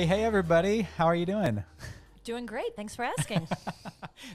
Hey, everybody. How are you doing? Doing great. Thanks for asking.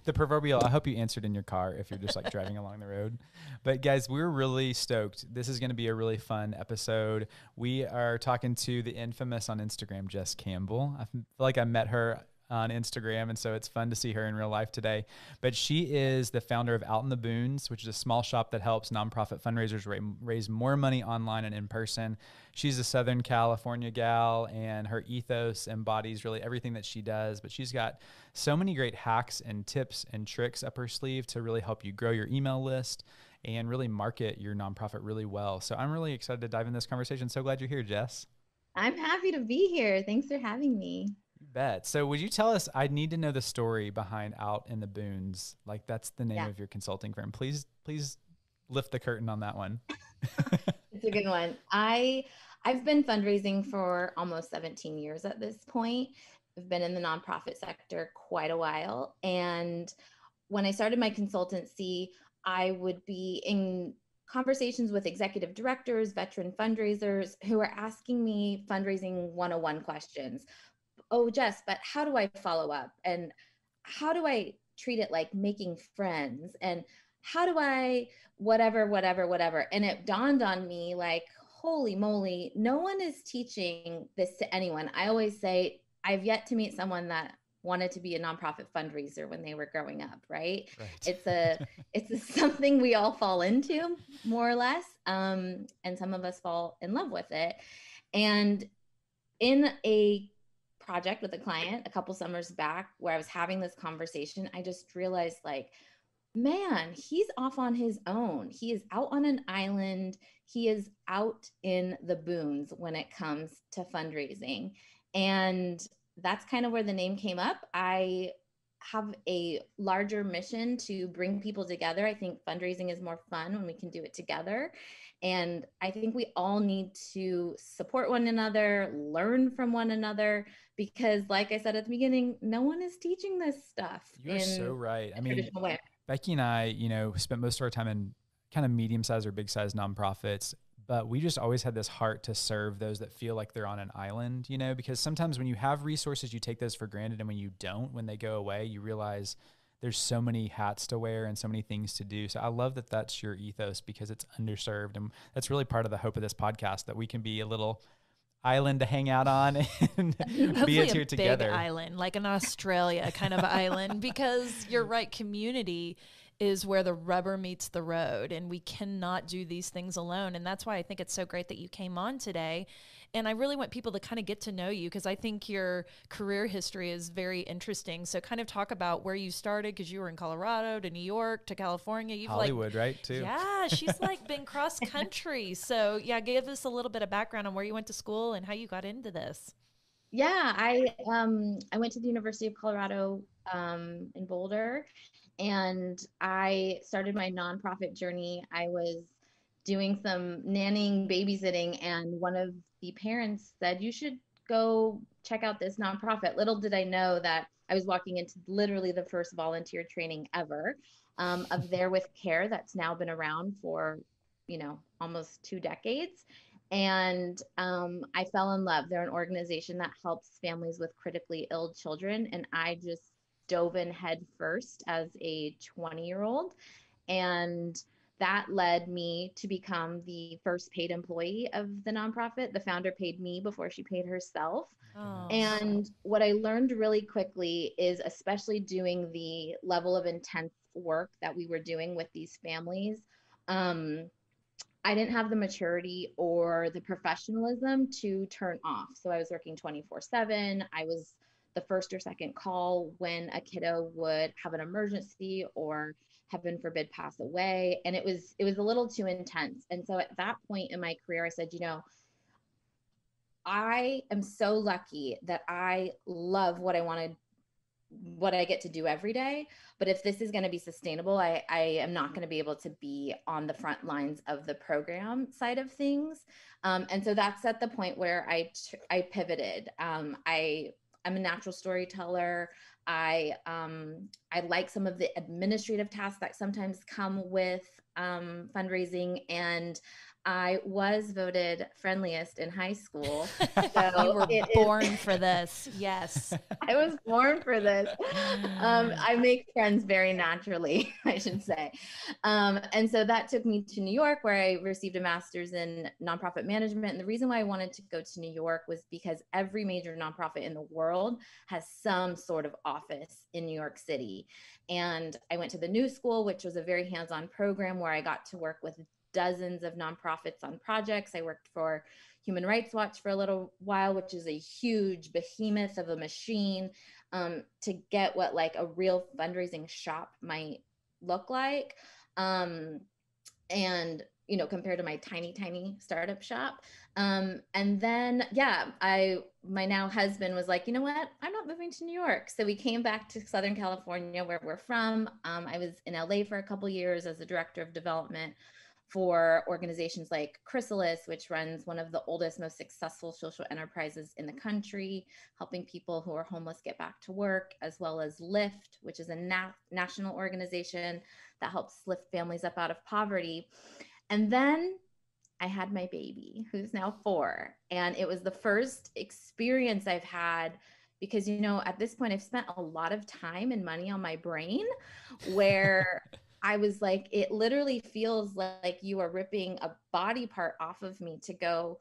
The proverbial, I hope you answered in your car if you're just like driving along the road. But guys, we're really stoked. This is going to be a really fun episode. We are talking to the infamous on Instagram, Jess Campbell. I feel like I met her on Instagram, and so it's fun to see her in real life today. But she is the founder of Out in the Boons, which is a small shop that helps nonprofit fundraisers raise more money online and in person. She's a Southern California gal, and her ethos embodies really everything that she does. But she's got so many great hacks and tips and tricks up her sleeve to really help you grow your email list and really market your nonprofit really well. So I'm really excited to dive in this conversation. So glad you're here, Jess. I'm happy to be here. Thanks for having me. You bet. So would you tell us, I need to know the story behind Out in the Boons. Like that's the name Yeah, of your consulting firm. Please lift the curtain on that one. it's a good one. I've been fundraising for almost 17 years at this point. I've been in the nonprofit sector quite a while. And when I started my consultancy, I would be in conversations with executive directors, veteran fundraisers who are asking me fundraising 101 questions. Oh, Jess, but how do I follow up? And how do I treat it like making friends? And how do I whatever? And it dawned on me like, holy moly, no one is teaching this to anyone. I always say, I've yet to meet someone that wanted to be a nonprofit fundraiser when they were growing up, right? Right. It's something we all fall into more or less. And some of us fall in love with it. And in a project with a client a couple summers back where I was having this conversation, I just realized like, man, he's off on his own. He is out on an island. He is out in the boons when it comes to fundraising. And that's kind of where the name came up. I have a larger mission to bring people together. I think fundraising is more fun when we can do it together. And I think we all need to support one another, learn from one another, because like I said at the beginning, no one is teaching this stuff You're so in right. I a mean, traditional way. Becky and I, spent most of our time in kind of medium-sized or big-sized nonprofits, but we just always had this heart to serve those that feel like they're on an island, because sometimes when you have resources, you take those for granted. And when you don't, when they go away, you realize there's so many hats to wear and so many things to do. So I love that that's your ethos because it's underserved. And that's really part of the hope of this podcast, that we can be a little island to hang out on and be a Hopefully a tier big together. island, like an Australia kind of island, because you're right, community is where the rubber meets the road, and we cannot do these things alone. And that's why I think it's so great that you came on today. And I really want people to kind of get to know you, because I think your career history is very interesting. So kind of talk about where you started, because you were in Colorado to New York to California. You've Hollywood, right? Too. yeah, she's like been cross country. So yeah, give us a little bit of background on where you went to school and how you got into this. Yeah, I went to the University of Colorado in Boulder, and I started my nonprofit journey. I was doing some nannying, babysitting, and one of the parents said, "You should go check out this nonprofit." Little did I know that I was walking into literally the first volunteer training ever of There with Care that's now been around for, almost 2 decades. And I fell in love. They're an organization that helps families with critically ill children. And I just dove in head first as a 20-year-old. And that led me to become the first paid employee of the nonprofit. The founder paid me before she paid herself. My goodness. Oh, And what I learned really quickly is, especially doing the level of intense work that we were doing with these families, um, I didn't have the maturity or the professionalism to turn off. So I was working 24/7. I was the first or second call when a kiddo would have an emergency or heaven forbid pass away. And it was a little too intense. And so at that point in my career, I said, I am so lucky that I love what I get to do every day. But if this is going to be sustainable, I am not going to be able to be on the front lines of the program side of things. And so that's at the point where I pivoted. I'm a natural storyteller. I like some of the administrative tasks that sometimes come with fundraising, and I was voted friendliest in high school. You So were it is, born for this. Yes. I was born for this. I make friends very naturally, I should say. And so that took me to New York, where I received a master's in nonprofit management. And the reason why I wanted to go to New York was because every major nonprofit in the world has some sort of office in New York City. And I went to the New School, which was a very hands-on program where I got to work with dozens of nonprofits on projects. I worked for Human Rights Watch for a little while, which is a huge behemoth of a machine, to get what like a real fundraising shop might look like. And compared to my tiny startup shop. And then my now husband was like, you know what, I'm not moving to New York. So we came back to Southern California, where we're from. I was in LA for a couple years as the director of development for organizations like Chrysalis, which runs one of the oldest, most successful social enterprises in the country, helping people who are homeless get back to work, as well as Lift, which is a national organization that helps lift families up out of poverty. And then I had my baby, who's now 4. And it was the first experience I've had because, at this point, I've spent a lot of time and money on my brain, where I was like, it literally feels like you are ripping a body part off of me to go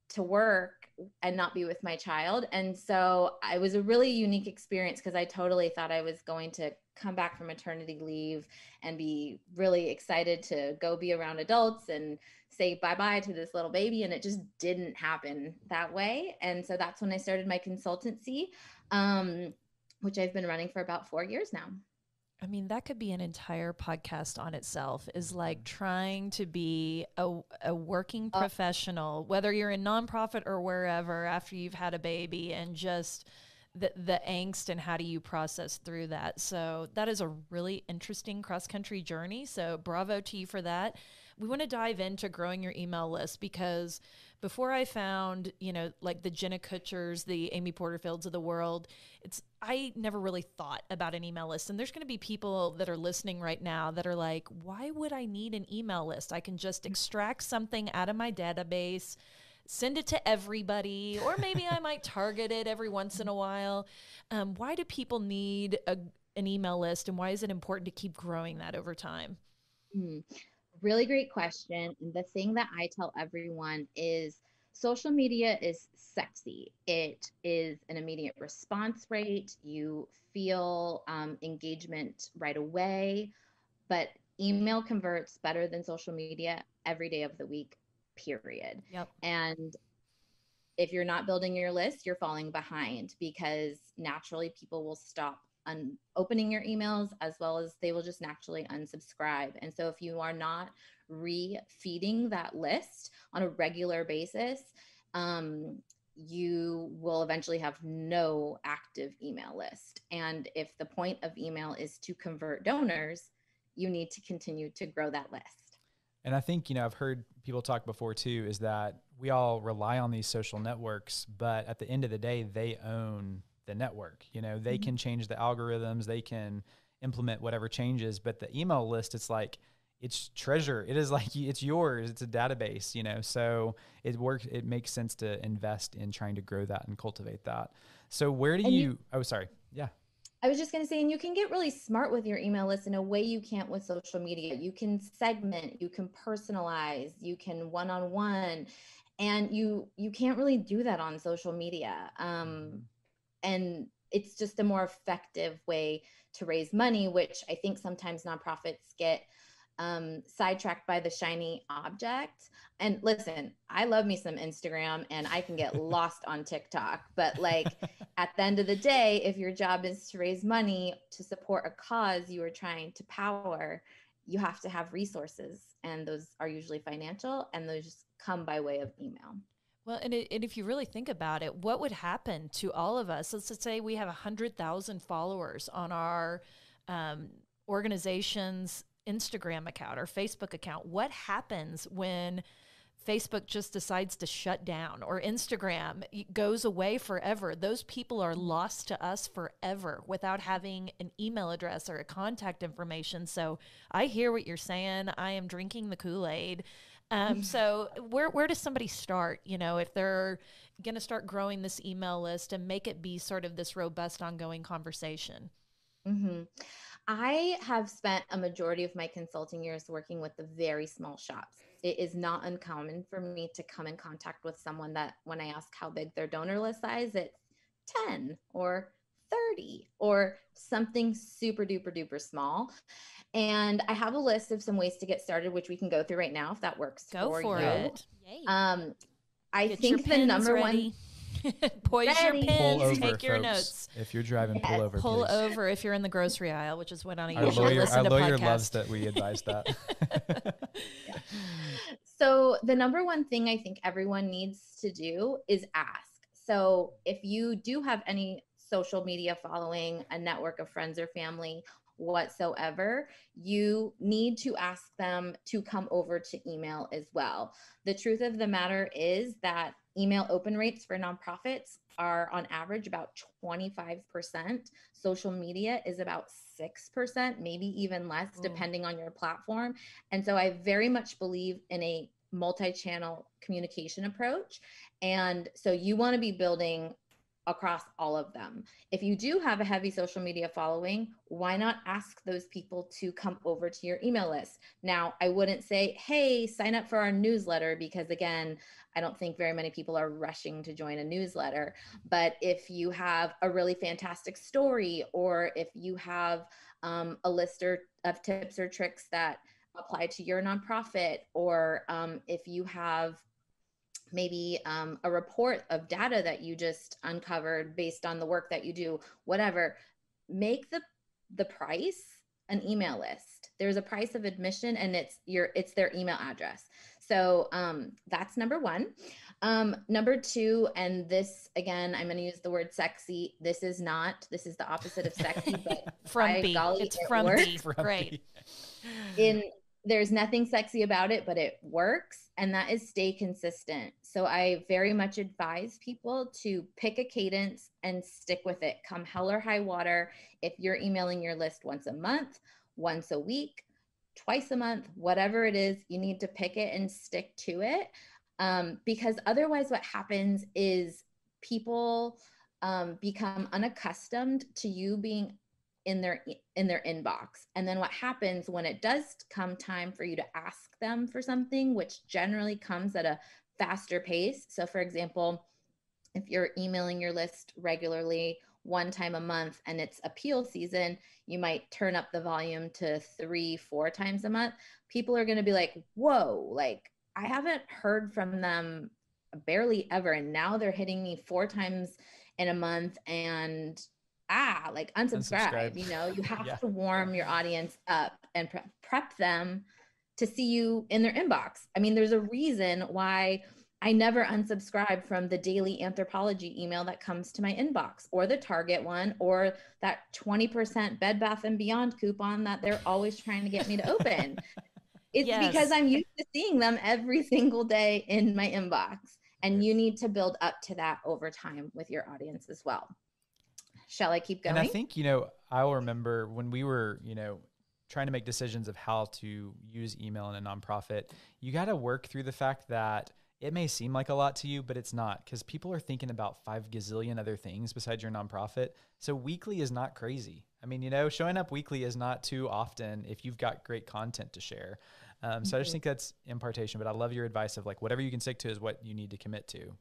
to work and not be with my child. And so it was a really unique experience because I totally thought I was going to come back from maternity leave and be really excited to go be around adults and say bye-bye to this little baby. And it just didn't happen that way. And so that's when I started my consultancy, which I've been running for about 4 years now. I mean, that could be an entire podcast on itself, is like trying to be a working professional, whether you're in nonprofit or wherever, after you've had a baby, and just the angst and how do you process through that. So that is a really interesting cross-country journey. So bravo to you for that. We want to dive into growing your email list, because before I found, like the Jenna Kutchers, the Amy Porterfields of the world, I never really thought about an email list. And there's going to be people that are listening right now that are like, why would I need an email list? I can just extract something out of my database, send it to everybody, or maybe I might target it every once in a while. Why do people need an email list, and why is it important to keep growing that over time? Really great question. And the thing that I tell everyone is social media is sexy. It is an immediate response rate. You feel engagement right away, but email converts better than social media every day of the week, period. Yep. And if you're not building your list, you're falling behind, because naturally people will stop opening your emails, as well as they will just naturally unsubscribe. And so if you are not re-feeding that list on a regular basis, you will eventually have no active email list. And if the point of email is to convert donors, you need to continue to grow that list. And I think, I've heard people talk before too, is that we all rely on these social networks, but at the end of the day, they own the network. They can change the algorithms, they can implement whatever changes, but the email list, it's like, it's treasure. It is like, it's yours. It's a database, So it works. It makes sense to invest in trying to grow that and cultivate that. So where do you, sorry. Yeah. I was just going to say, and you can get really smart with your email list in a way you can't with social media. You can segment, you can personalize, you can one-on-one, and you can't really do that on social media. And it's just a more effective way to raise money, which I think sometimes nonprofits get sidetracked by the shiny object. And listen, I love me some Instagram, and I can get lost on TikTok, but like at the end of the day, if your job is to raise money to support a cause you are trying to power, you have to have resources, and those are usually financial, and those come by way of email. Well, and if you really think about it, what would happen to all of us? Let's say we have 100,000 followers on our organization's Instagram account or Facebook account. What happens when Facebook just decides to shut down, or Instagram goes away forever? Those people are lost to us forever without having an email address or a contact information. So I hear what you're saying. I am drinking the Kool-Aid. So where does somebody start? You know, if they're going to start growing this email list and make it be sort of this robust, ongoing conversation. Mm-hmm. I have spent a majority of my consulting years working with the very small shops. It is not uncommon for me to come in contact with someone that when I ask how big their donor list size, it's 10 or 30 or something super duper duper small. And I have a list of some ways to get started, which we can go through right now if that works Go for you. it. Yay. I Get think the number ready. one Poise your Ready. pens, Pull over, take your folks. notes. If you're driving, pull Yes. over, Pull please. over if you're in the grocery aisle, which is when I Our usually listen our to lawyer podcasts. loves that we advise that. So the number one thing I think everyone needs to do is ask. So if you do have any social media following, a network of friends or family whatsoever, you need to ask them to come over to email as well. The truth of the matter is that email open rates for nonprofits are on average about 25%. Social media is about 6%, maybe even less, depending on your platform. And so I very much believe in a multi-channel communication approach. And so you want to be building across all of them. If you do have a heavy social media following, why not ask those people to come over to your email list? Now, I wouldn't say, hey, sign up for our newsletter, because again, I don't think very many people are rushing to join a newsletter. But if you have a really fantastic story, or if you have a list of tips or tricks that apply to your nonprofit, or if you have maybe a report of data that you just uncovered based on the work that you do, whatever, make the price an email list. There's a price of admission, and it's their email address. So that's number one. Number two, and this again, I'm going to use the word sexy. This is the opposite of sexy, but Frumpy. golly, It's it frumpy. works. Great. There's nothing sexy about it, but it works. And that is stay consistent. So I very much advise people to pick a cadence and stick with it. Come hell or high water. If you're emailing your list once a month, once a week, twice a month, whatever it is, you need to pick it and stick to it. Because otherwise what happens is people become unaccustomed to you being in their inbox. And then what happens when it does come time for you to ask them for something, which generally comes at a faster pace. So for example, if you're emailing your list regularly one time a month and it's appeal season, you might turn up the volume to 3-4 times a month. People are going to be like, whoa, like I haven't heard from them barely ever. And now they're hitting me 4 times in a month, and like unsubscribe. You know, you have to warm your audience up and prep them to see you in their inbox. I mean, there's a reason why I never unsubscribe from the daily anthropology email that comes to my inbox, or the Target one, or that 20% Bed Bath & Beyond coupon that they're always trying to get me to open. It's because I'm used to seeing them every single day in my inbox. And you need to build up to that over time with your audience as well. Shall I keep going? And I think, I'll remember when we were, trying to make decisions of how to use email in a nonprofit, you got to work through the fact that it may seem like a lot to you, but it's not, because people are thinking about 5 gazillion other things besides your nonprofit. So weekly is not crazy. I mean, showing up weekly is not too often if you've got great content to share. So I just think that's impartation, but I love your advice of like, whatever you can stick to is what you need to commit to.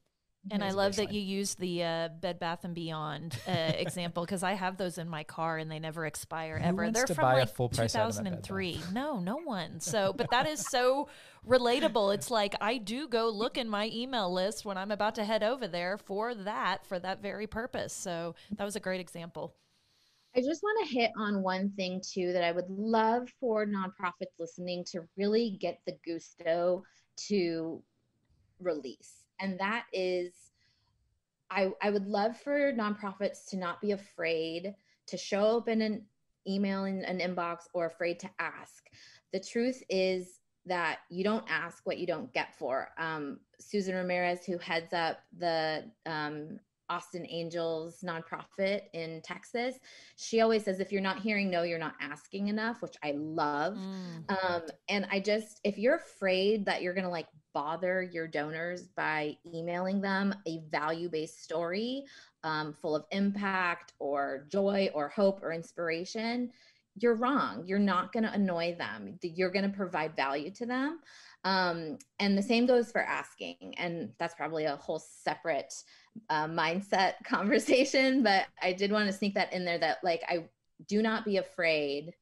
And I love that you use the Bed Bath & Beyond example, because I have those in my car and they never expire ever. They're from buy a like full price item at 2003. No one. So, but that is so relatable. It's like I do go look in my email list when I'm about to head over there for that very purpose. So that was a great example. I just want to hit on one thing too that I would love for nonprofits listening to really get the gusto to release. And that is, I would love for nonprofits to not be afraid to show up in an email in an inbox, or afraid to ask. The truth is that you don't ask what you don't get for. Susan Ramirez, who heads up the Austin Angels nonprofit in Texas. She always says, if you're not hearing no, you're not asking enough, which I love. And if you're afraid that you're going to like bother your donors by emailing them a value-based story full of impact or joy or hope or inspiration, you're wrong. You're not going to annoy them. You're going to provide value to them. And the same goes for asking. And that's probably a whole separate mindset conversation, but I did want to sneak that in there, that like, I do not be afraid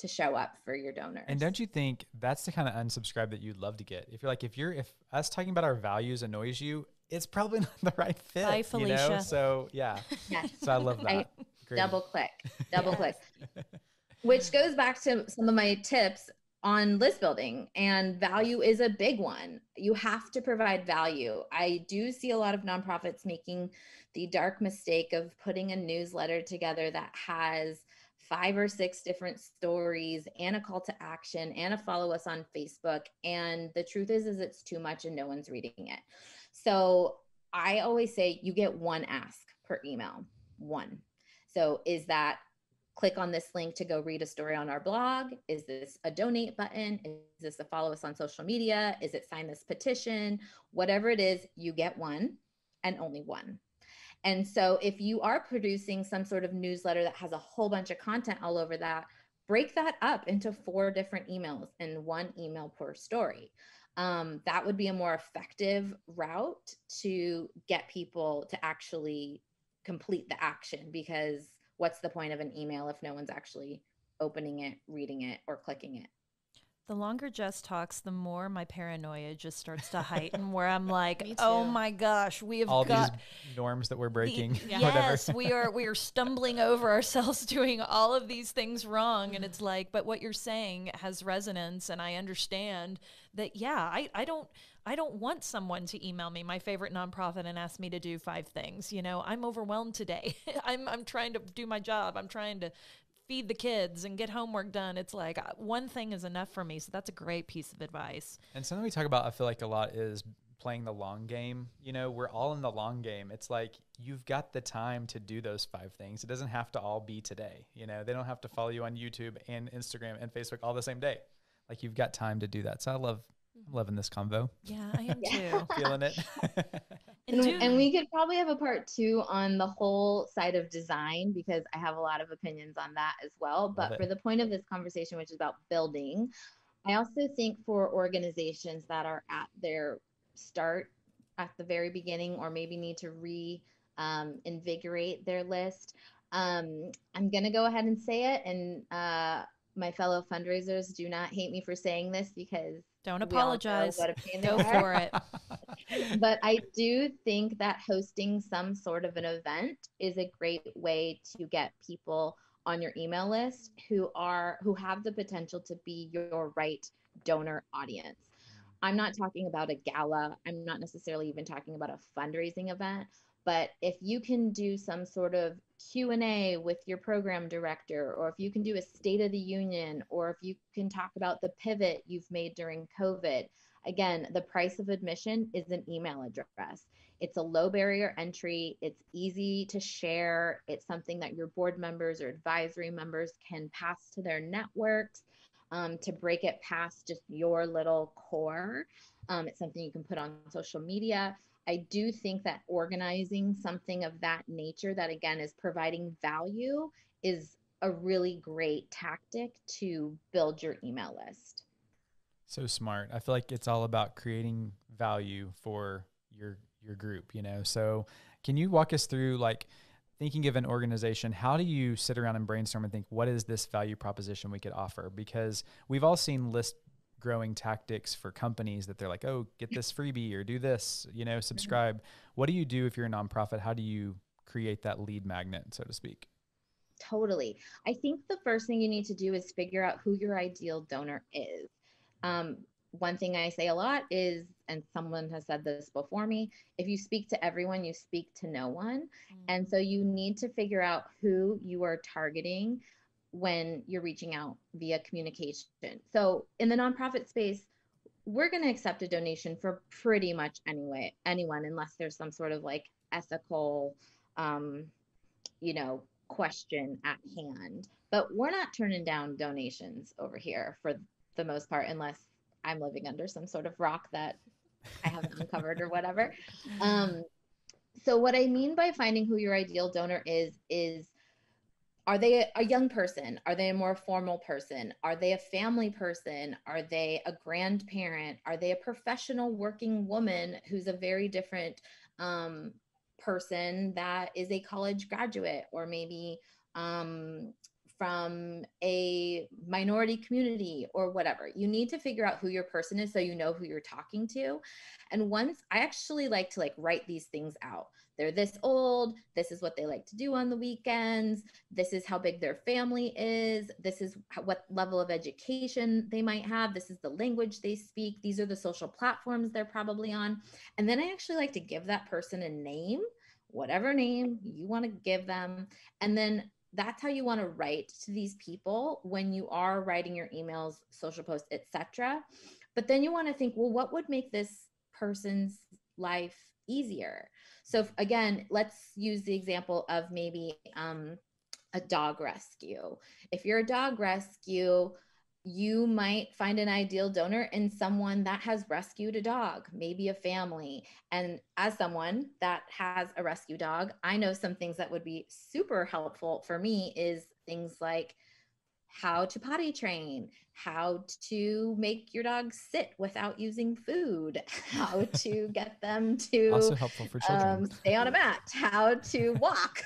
to show up for your donors. And don't you think that's the kind of unsubscribe that you'd love to get? If you're like, if us talking about our values annoys you, it's probably not the right fit. Bye, Felicia. You know? So yeah. Yes. So I love that. Double click, which goes back to some of my tips on list building, and value is a big one. You have to provide value. I do see a lot of nonprofits making the dark mistake of putting a newsletter together that has 5 or 6 different stories and a call to action and a follow us on Facebook. And the truth is it's too much and no one's reading it. So I always say you get one ask per email, one. So is that click on this link to go read a story on our blog? Is this a donate button? Is this a follow us on social media? Is it sign this petition? Whatever it is, you get one and only one. And so if you are producing some sort of newsletter that has a whole bunch of content all over that, break that up into 4 different emails and 1 email per story. That would be a more effective route to get people to actually complete the action, because what's the point of an email if no one's actually opening it, reading it, or clicking it? The longer Jess talks, the more my paranoia just starts to heighten, where I'm like, oh my gosh, we have all got these norms that we're breaking. Yes, we are stumbling over ourselves doing all of these things wrong. And it's like, but what you're saying has resonance, and I understand that. Yeah, I don't want someone to email me, my favorite nonprofit, and ask me to do 5 things. You know, I'm overwhelmed today. I'm trying to do my job. I'm trying to feed the kids and get homework done. It's like 1 thing is enough for me. So that's a great piece of advice. And something we talk about, I feel like a lot, is playing the long game. You know, we're all in the long game. It's like, you've got the time to do those 5 things. It doesn't have to all be today. You know, they don't have to follow you on YouTube and Instagram and Facebook all the same day. Like, you've got time to do that. So I'm loving this convo. Yeah, I am too. Feeling it. And we could probably have a part 2 on the whole side of design, because I have a lot of opinions on that as well. But for the point of this conversation, which is about building, I also think for organizations that are at their start at the very beginning, or maybe need to invigorate their list, I'm going to go ahead and say it. And my fellow fundraisers, do not hate me for saying this, because don't apologize. Go are. for it. But I do think that hosting some sort of an event is a great way to get people on your email list who have the potential to be your right donor audience. I'm not talking about a gala. I'm not necessarily even talking about a fundraising event. But if you can do some sort of Q&A with your program director, or if you can do a State of the Union, or if you can talk about the pivot you've made during COVID, again, the price of admission is an email address. It's a low barrier entry. It's easy to share. It's something that your board members or advisory members can pass to their networks to break it past just your little core. It's something you can put on social media. I do think that organizing something of that nature, that again is providing value, is a really great tactic to build your email list. So smart. I feel like it's all about creating value for your group, you know? So can you walk us through, like, thinking of an organization, how do you sit around and brainstorm and think, what is this value proposition we could offer? Because we've all seen list growing tactics for companies that they're like, oh, get this freebie or do this, you know, subscribe. What do you do if you're a nonprofit? How do you create that lead magnet, so to speak? Totally. I think the first thing you need to do is figure out who your ideal donor is. One thing I say a lot is, and someone has said this before me, if you speak to everyone, you speak to no one. And so you need to figure out who you are targeting when you're reaching out via communication. So in the nonprofit space, we're going to accept a donation for pretty much anyone, unless there's some sort of like ethical, um, question at hand. But we're not turning down donations over here for the most part, unless I'm living under some sort of rock that I haven't uncovered or whatever. Um, so what I mean by finding who your ideal donor is are they a young person? Are they a more formal person? Are they a family person? Are they a grandparent? Are they a professional working woman who's a very different um, person that is a college graduate, or maybe um, from a minority community or whatever? You need to figure out who your person is so you know who you're talking to. And once I actually like to write these things out. They're this old. This is what they like to do on the weekends. This is how big their family is. This is what level of education they might have. This is the language they speak. These are the social platforms they're probably on. And then I actually like to give that person a name, whatever name you want to give them. And then that's how you want to write to these people when you are writing your emails, social posts, etc. But then you want to think, well, what would make this person's life easier? So again, let's use the example of maybe a dog rescue. If you're a dog rescue, you might find an ideal donor in someone that has rescued a dog, maybe a family. And as someone that has a rescue dog, I know some things that would be super helpful for me is things like how to potty train, how to make your dog sit without using food, how to get them to Also helpful for children. stay on a mat, how to walk,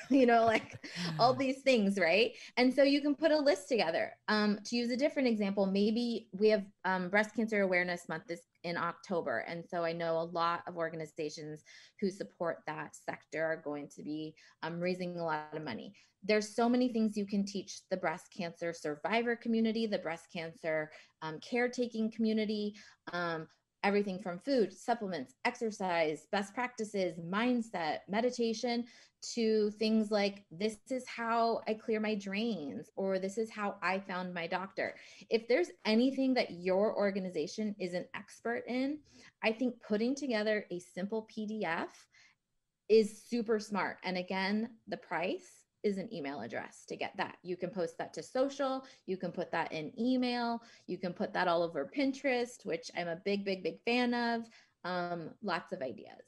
all these things, right? And so you can put a list together. To use a different example, maybe we have Breast Cancer Awareness Month this in October. And so I know a lot of organizations who support that sector are going to be raising a lot of money. There's so many things you can teach the breast cancer survivor community, the breast cancer caretaking community, everything from food, supplements, exercise, best practices, mindset, meditation, to things like, this is how I clear my drains, or this is how I found my doctor. If there's anything that your organization is an expert in, I think putting together a simple PDF is super smart. And again, the price is an email address to get that. You can post that to social. You can put that in email. You can put that all over Pinterest, which I'm a big, big, big fan of. Lots of ideas.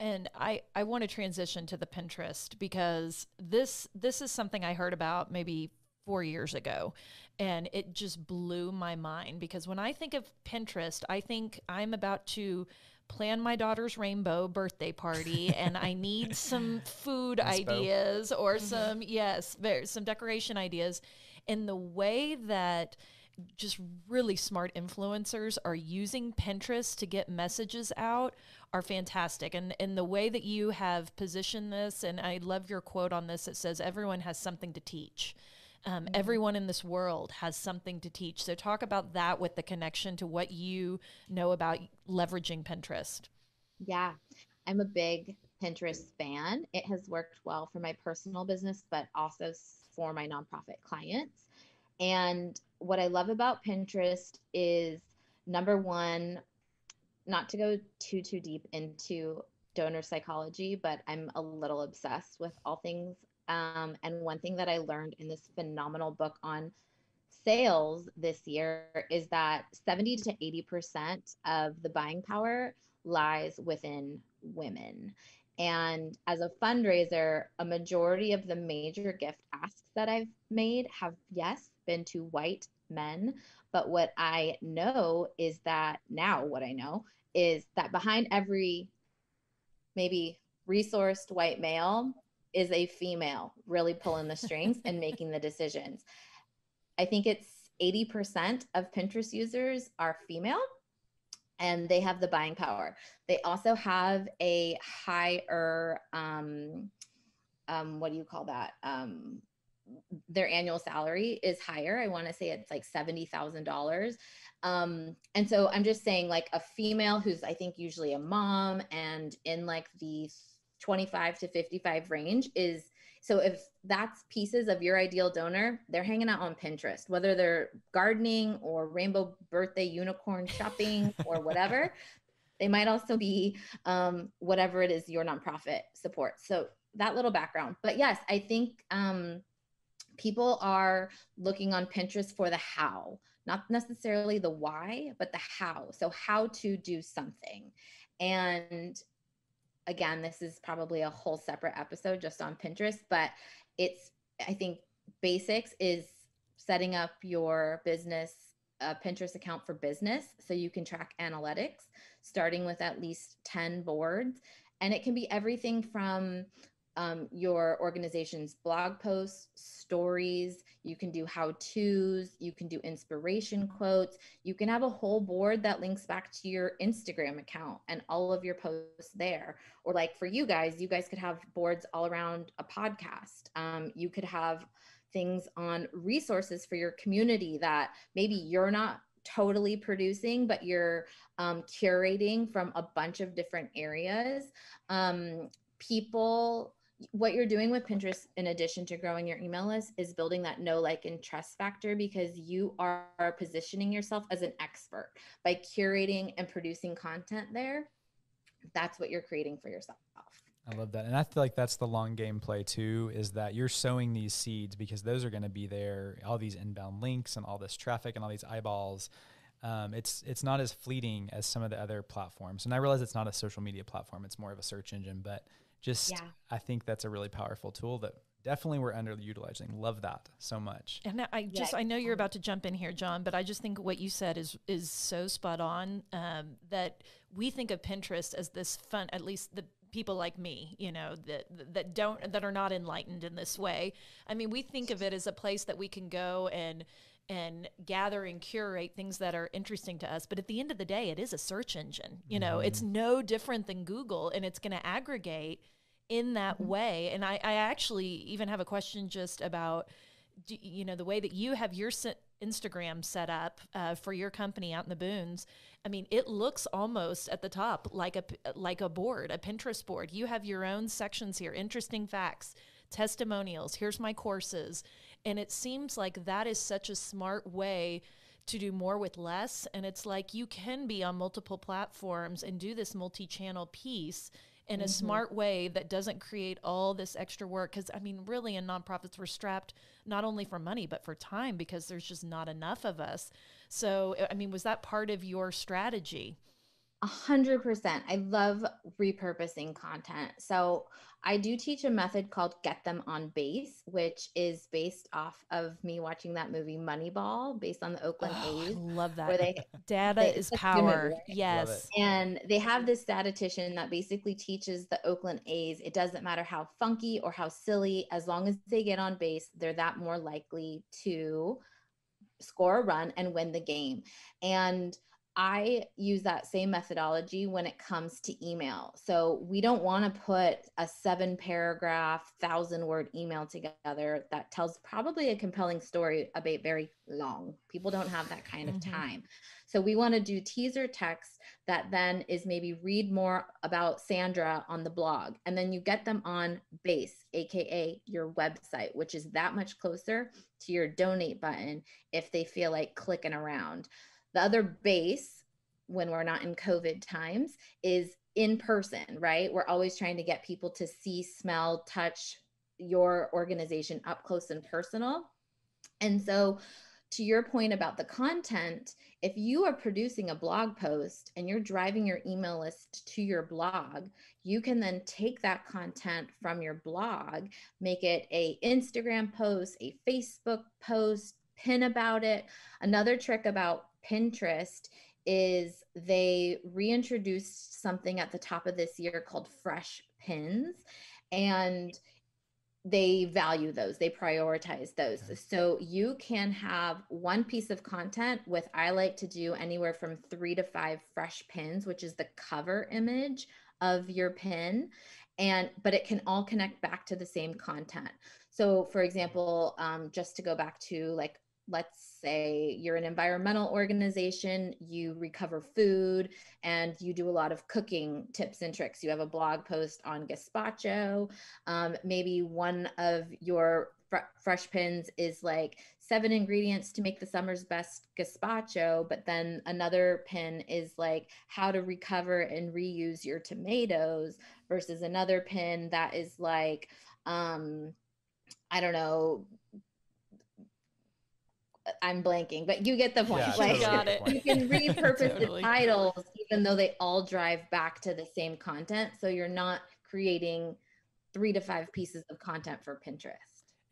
And I want to transition to the Pinterest, because this is something I heard about maybe 4 years ago, and it just blew my mind. Because when I think of Pinterest, I think I'm about to plan my daughter's rainbow birthday party and I need some food ideas or some decoration ideas. And the way that just really smart influencers are using Pinterest to get messages out are fantastic. And the way that you have positioned this, and I love your quote on this, it says, everyone has something to teach. Everyone in this world has something to teach. So talk about that with the connection to what you know about leveraging Pinterest. Yeah, I'm a big Pinterest fan. It has worked well for my personal business, but also for my nonprofit clients. And what I love about Pinterest is, number one, not to go too deep into donor psychology, but I'm a little obsessed with all things. And one thing that I learned in this phenomenal book on sales this year is that 70 to 80% of the buying power lies within women. And as a fundraiser, a majority of the major gift asks that I've made have, yes, been to white men. But what I know is that behind every maybe resourced white male is a female really pulling the strings and making the decisions. I think it's 80% of Pinterest users are female, and they have the buying power. They also have a higher, what do you call that? Their annual salary is higher. I want to say it's like $70,000. And so I'm just saying, like, a female who's, I think, usually a mom and in like the 25 to 55 range is So if that's pieces of your ideal donor, they're hanging out on Pinterest, whether they're gardening or rainbow birthday unicorn shopping or whatever. They might also be whatever it is your nonprofit supports. So that little background. But yes, I think people are looking on Pinterest for the how, not necessarily the why, but the how. So how to do something. And again, this is probably a whole separate episode just on Pinterest, but it's, I think basics is setting up your business Pinterest account for business so you can track analytics, starting with at least 10 boards. And it can be everything from your organization's blog posts, stories. You can do how-tos. You can do inspiration quotes. You can have a whole board that links back to your Instagram account and all of your posts there. Or like for you guys could have boards all around a podcast. You could have things on resources for your community that maybe you're not totally producing, but you're curating from a bunch of different areas. People, what you're doing with Pinterest, in addition to growing your email list, is building that know, like, and trust factor, because you are positioning yourself as an expert by curating and producing content there. That's what you're creating for yourself. I love that. And I feel like that's the long game play too, is that you're sowing these seeds because those are going to be there, all these inbound links and all this traffic and all these eyeballs. It's not as fleeting as some of the other platforms. And I realize it's not a social media platform. It's more of a search engine, but I think that's a really powerful tool that definitely we're underutilizing. Love that so much. And I know you're about to jump in here, John, but I just think what you said is so spot on, that we think of Pinterest as this fun, at least the people like me, that are not enlightened in this way. I mean, we think of it as a place that we can go and gather and curate things that are interesting to us. But at the end of the day, it is a search engine. It's no different than Google, and it's going to aggregate in that way. And I actually even have a question just about, the way that you have your Instagram set up for your company out in the boons. I mean, it looks almost at the top like a board, a Pinterest board. You have your own sections here, interesting facts, testimonials, here's my courses. And it seems like that is such a smart way to do more with less. And it's like you can be on multiple platforms and do this multi-channel piece in a smart way that doesn't create all this extra work. Because, I mean, really in nonprofits, we're strapped not only for money, but for time, because there's just not enough of us. So, I mean, was that part of your strategy? 100%. I love repurposing content. So I do teach a method called Get Them on Base, which is based off of me watching that movie Moneyball, based on the Oakland A's. I love that. Where Data is power. Right? Yes. And they have this statistician that basically teaches the Oakland A's, it doesn't matter how funky or how silly, as long as they get on base, they're that more likely to score a run and win the game. And I use that same methodology when it comes to email. So we don't want to put a 7-paragraph, 1,000-word email together that tells probably a compelling story about very long. People don't have that kind of time. So we want to do teaser text that then is maybe read more about Sandra on the blog. And then you get them on base, AKA your website, which is that much closer to your donate button if they feel like clicking around. The other base, when we're not in COVID times, is in person, right? We're always trying to get people to see, smell, touch your organization up close and personal. And so to your point about the content, if you are producing a blog post and you're driving your email list to your blog, you can then take that content from your blog, make it a Instagram post, a Facebook post, pin about it. Another trick about Pinterest is they reintroduced something at the top of this year called fresh pins, and they value those, they prioritize those. Okay. So you can have one piece of content with, I like to do anywhere from 3 to 5 fresh pins, which is the cover image of your pin. But it can all connect back to the same content. So for example, just to go back to like let's say you're an environmental organization, you recover food, and you do a lot of cooking tips and tricks. You have a blog post on gazpacho. Maybe one of your fresh pins is like 7 ingredients to make the summer's best gazpacho, but then another pin is like how to recover and reuse your tomatoes, versus another pin that is like, I don't know, I'm blanking, but you get the point. Yeah, like, totally got it. you can repurpose Totally. the titles, even though they all drive back to the same content. So you're not creating 3 to 5 pieces of content for Pinterest.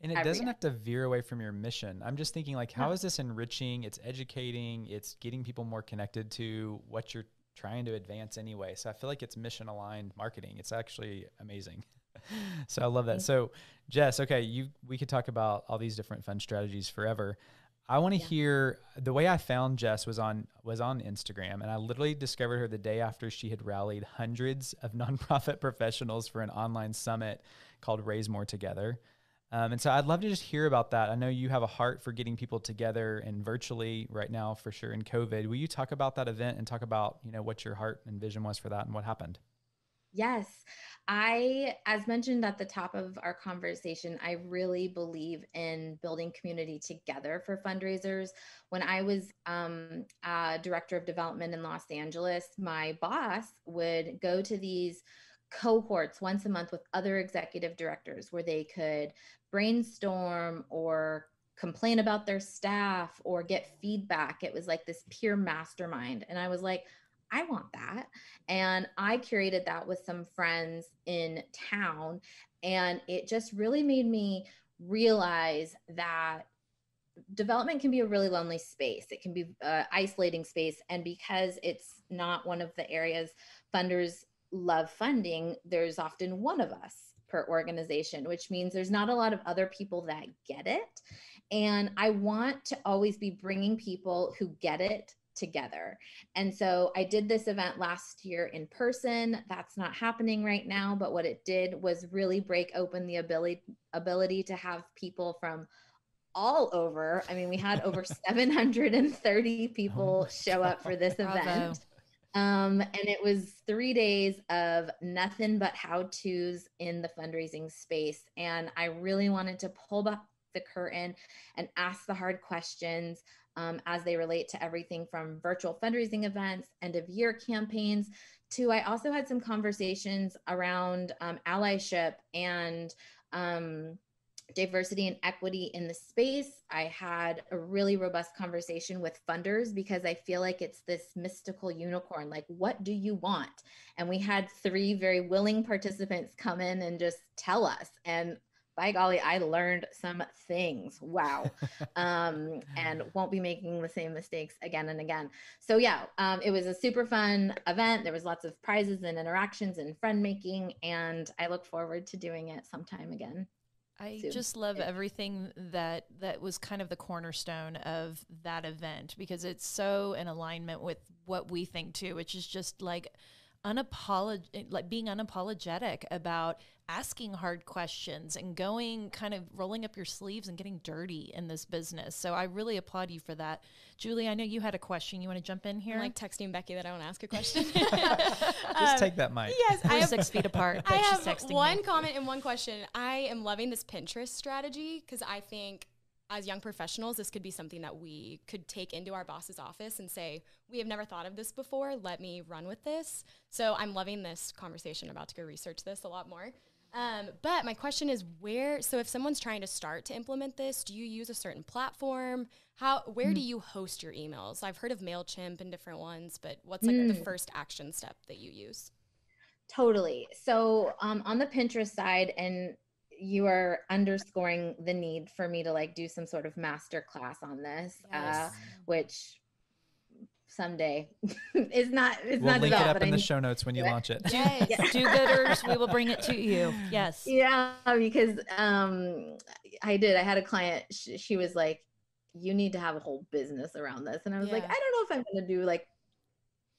And it doesn't have to veer away from your mission. I'm just thinking, like, how is this enriching? It's educating. It's getting people more connected to what you're trying to advance anyway. So I feel like it's mission aligned marketing. It's actually amazing. So I love that. So Jess, okay, we could talk about all these different fun strategies forever. I want to hear, the way I found Jess was on Instagram, and I literally discovered her the day after she had rallied hundreds of nonprofit professionals for an online summit called Raise More Together. And so I'd love to just hear about that. I know you have a heart for getting people together and virtually right now for sure in COVID. Will you talk about that event and talk about, what your heart and vision was for that and what happened? Yes. As mentioned at the top of our conversation, I really believe in building community together for fundraisers. When I was director of development in Los Angeles, my boss would go to these cohorts once a month with other executive directors where they could brainstorm or complain about their staff or get feedback. It was like this peer mastermind. And I was like, I want that. And I curated that with some friends in town. And it just really made me realize that development can be a really lonely space. It can be an isolating space. And because it's not one of the areas funders love funding, there's often one of us per organization, which means there's not a lot of other people that get it. And I want to always be bringing people who get it together. And so I did this event last year in person. That's not happening right now, but what it did was really break open the ability to have people from all over. I mean, we had over 730 people show up for this event. And it was 3 days of nothing but how-tos in the fundraising space. And I really wanted to pull back the curtain and ask the hard questions as they relate to everything from virtual fundraising events, end of year campaigns, to I also had some conversations around allyship and diversity and equity in the space. I had a really robust conversation with funders because I feel like it's this mystical unicorn. Like, what do you want? And we had 3 very willing participants come in and just tell us. And by golly, I learned some things. Wow. And won't be making the same mistakes again and again. So yeah, it was a super fun event. There was lots of prizes and interactions and friend making, and I look forward to doing it sometime again. I just love everything that was kind of the cornerstone of that event, because it's so in alignment with what we think too, which is just like being unapologetic about asking hard questions and going kind of rolling up your sleeves and getting dirty in this business. So I really applaud you for that. Julie, I know you had a question. You want to jump in here? I'm like texting Becky that I want to ask a question. Just take that mic. Yes, We're 6 feet apart. I she's have texting one me. comment and one question. I am loving this Pinterest strategy because I think as young professionals, this could be something that we could take into our boss's office and say, we have never thought of this before. Let me run with this. So I'm loving this conversation. I'm about to go research this a lot more. But my question is so if someone's trying to start to implement this, do you use a certain platform? Where do you host your emails? I've heard of MailChimp and different ones, but what's like the first action step that you use? Totally. So on the Pinterest side, and you are underscoring the need for me to like do some sort of master class on this, which someday is not, We'll not link it up but in the show notes when you launch it. Yes. Do-gooders, we will bring it to you. Yes. Yeah, because I had a client, she was like, you need to have a whole business around this. And I was like, I don't know if I'm going to do like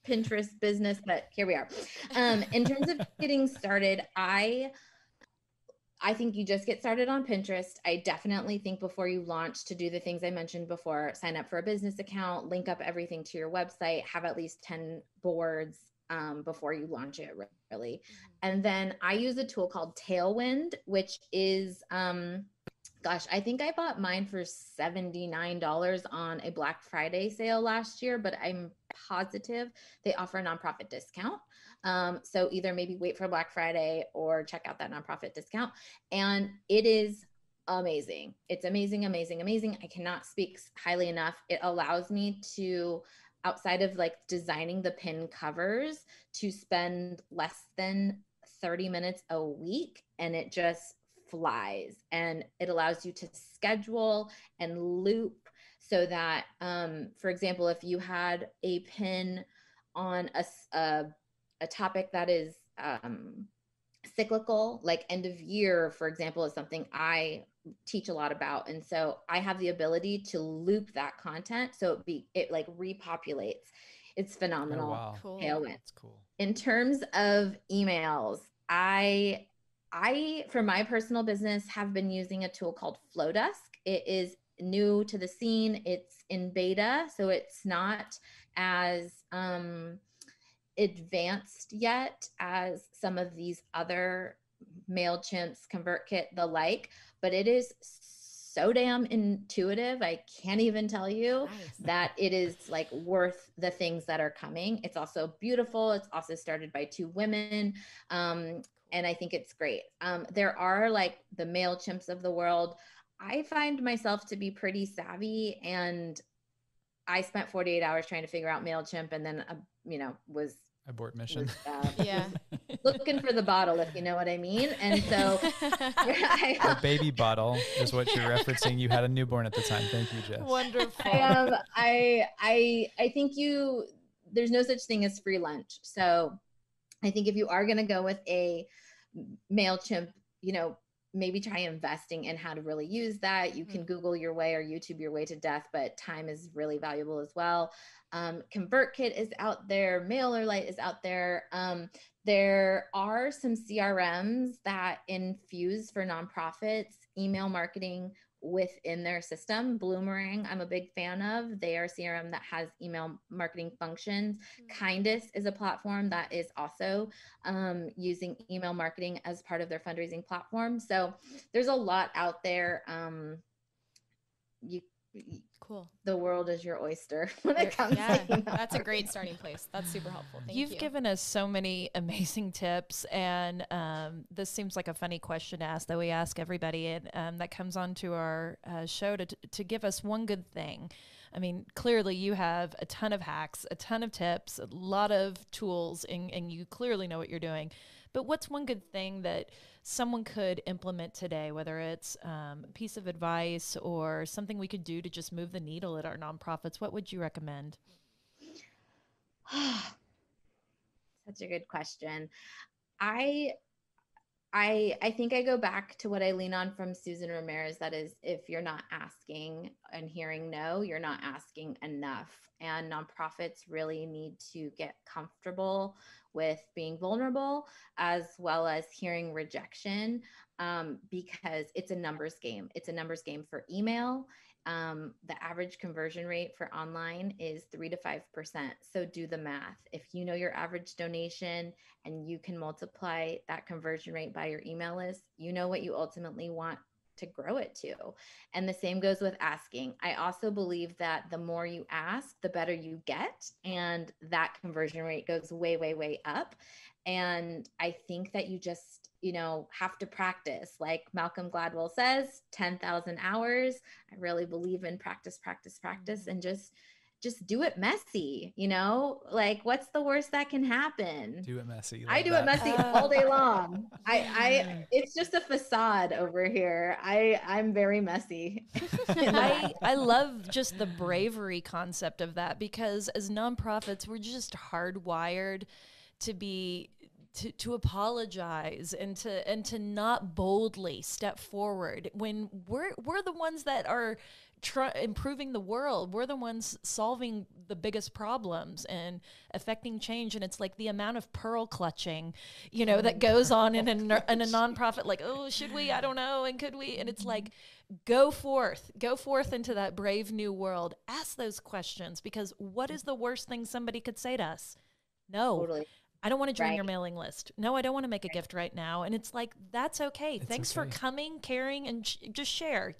Pinterest business, but here we are. In terms of getting started, I I think you just get started on Pinterest. I definitely think before you launch to do the things I mentioned before, sign up for a business account, link up everything to your website, have at least 10 boards before you launch it really. Mm-hmm. And then I use a tool called Tailwind, which is, gosh, I think I bought mine for $79 on a Black Friday sale last year, but I'm positive they offer a nonprofit discount. So either maybe wait for Black Friday or check out that nonprofit discount. And it is amazing. It's amazing, amazing, amazing. I cannot speak highly enough. It allows me to, outside of like designing the pin covers, to spend less than 30 minutes a week, and it just flies. And it allows you to schedule and loop so that, for example, if you had a pin on a topic that is cyclical, like end of year, for example, is something I teach a lot about. And so I have the ability to loop that content. So it like repopulates. It's phenomenal. Oh, wow. Cool. Tailwind. That's cool. In terms of emails, I, for my personal business, have been using a tool called Flowdesk. It is new to the scene. It's in beta, so it's not as advanced yet as some of these other MailChimps, ConvertKit, the like, but it is so damn intuitive. I can't even tell you that it is like worth the things that are coming. It's also beautiful. It's also started by 2 women. And I think it's great. There are like the MailChimps of the world. I find myself to be pretty savvy, and I spent 48 hours trying to figure out MailChimp, and then, was Abort mission. Looking for the bottle, if you know what I mean. And so the baby bottle is what you're referencing. You had a newborn at the time. Thank you, Jess. Wonderful. I think there's no such thing as free lunch. So I think if you are going to go with a MailChimp, maybe try investing in how to really use that. You can Google your way or YouTube your way to death, but time is really valuable as well. ConvertKit is out there. MailerLite is out there. There are some CRMs that infuse for nonprofits email marketing within their system. Bloomerang, I'm a big fan of. They are a CRM that has email marketing functions. Kindest is a platform that is also using email marketing as part of their fundraising platform. So there's a lot out there. Cool. The world is your oyster when it comes to email. That's a great starting place. That's super helpful. Thank you. You've given us so many amazing tips, and this seems like a funny question to ask that we ask everybody, and that comes onto our show to give us one good thing. I mean, clearly you have a ton of hacks, a ton of tips, a lot of tools, and you clearly know what you're doing. But what's one good thing that someone could implement today, whether it's a piece of advice or something we could do to just move the needle at our nonprofits? What would you recommend? Such a good question. I think I go back to what I lean on from Susan Ramirez. That is, if you're not asking and hearing no, you're not asking enough. And nonprofits really need to get comfortable with being vulnerable, as well as hearing rejection, because it's a numbers game. It's a numbers game for email. The average conversion rate for online is 3 to 5%. So do the math. If you know your average donation and you can multiply that conversion rate by your email list, you know what you ultimately want to grow it to. And the same goes with asking. I also believe that the more you ask, the better you get. And that conversion rate goes way, way, way up. And I think that you just, have to practice. Like Malcolm Gladwell says, 10,000 hours. I really believe in practice, practice, practice, and just do it messy, like what's the worst that can happen? Do it messy. I do it messy all day long. It's just a facade over here. I'm very messy. I love just the bravery concept of that, because as nonprofits, we're just hardwired to be to apologize and to not boldly step forward when we're the ones that are improving the world. We're the ones solving the biggest problems and affecting change. And it's like the amount of pearl clutching, that goes on in a nonprofit, like, oh, should we? I don't know. And could we? And it's like, go forth into that brave new world. Ask those questions, because what is the worst thing somebody could say to us? No. Totally. I don't want to join your mailing list. No, I don't want to make a gift right now. And it's like, that's okay. Thanks for coming, caring, and just share,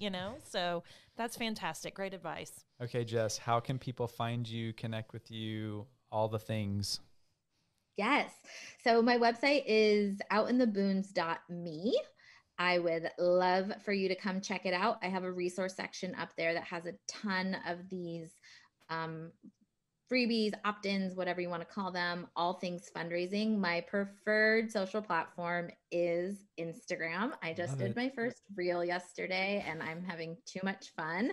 So that's fantastic. Great advice. Okay, Jess, how can people find you, connect with you, all the things? Yes. So my website is outintheboons.me. I would love for you to come check it out. I have a resource section up there that has a ton of these freebies, opt-ins, whatever you want to call them, all things fundraising. My preferred social platform is Instagram. I just did my first reel yesterday and I'm having too much fun.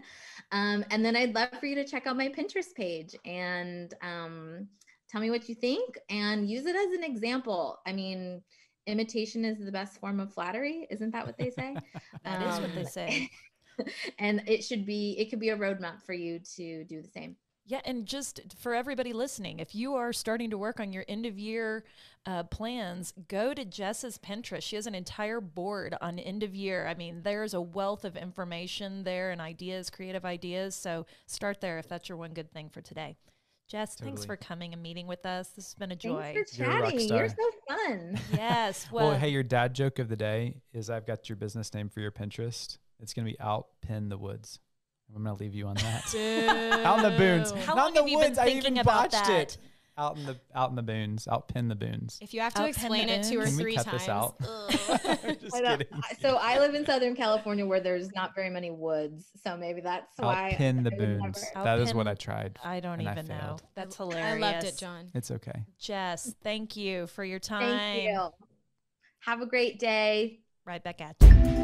And then I'd love for you to check out my Pinterest page and tell me what you think and use it as an example. I mean, imitation is the best form of flattery. Isn't that what they say? That is what they say. And it could be a roadmap for you to do the same. Yeah, and just for everybody listening, if you are starting to work on your end of year plans, go to Jess's Pinterest. She has an entire board on end of year. I mean, there's a wealth of information there and ideas, creative ideas. So start there if that's your one good thing for today. Jess, thanks for coming and meeting with us. This has been a joy. Thanks for chatting. You're so fun. Yes. Well, hey, your dad joke of the day is I've got your business name for your Pinterest. It's going to be Outpin the Woods. I'm going to leave you on that. Dude. Out in the boons. How Not long have in you the been woods. thinking I even about botched that? it. Out in the boons. Outpin the boons. If you have to Outpin explain the it 2 or boons. Can we 3 cut times. this out? Just kidding. So I live in Southern California where there's not very many woods. So maybe that's why. Outpin the boons. That is what I tried. I don't and even know. failed. That's hilarious. I loved it, John. It's okay. Jess, thank you for your time. Thank you. Have a great day. Right back at you.